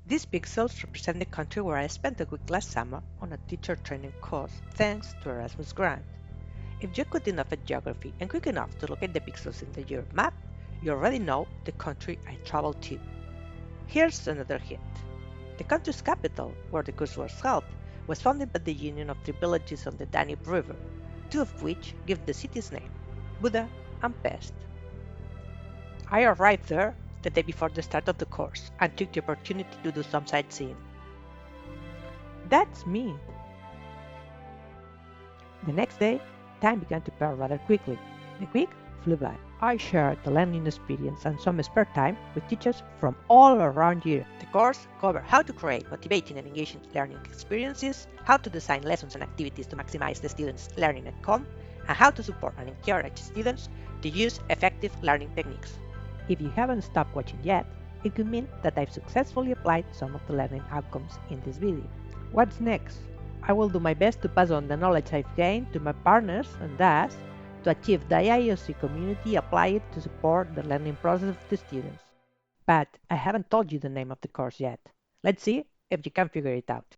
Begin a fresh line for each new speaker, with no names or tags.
These pixels represent the country where I spent a week last summer on a teacher training course thanks to Erasmus grant. If you're good enough at geography and quick enough to locate the pixels in the Europe map, you already know the country I traveled to. Here's another hint. The country's capital, where the course was held, was founded by the union of three villages on the Danube River, two of which give the city's name, Buda and Pest. I arrived there the day before the start of the course and took the opportunity to do some sightseeing. That's me. The next day, time began to pass rather quickly. The week flew by. I shared the learning experience and some spare time with teachers from all around Europe. The course covered how to create motivating and engaging learning experiences, how to design lessons and activities to maximize the students' learning outcome, and how to support and encourage students to use effective learning techniques. If you haven't stopped watching yet, it could mean that I've successfully applied some of the learning outcomes in this video. What's next? I will do my best to pass on the knowledge I've gained to my partners and thus to achieve the IOC community apply it to support the learning process of the students. But I haven't told you the name of the course yet. Let's see if you can figure it out.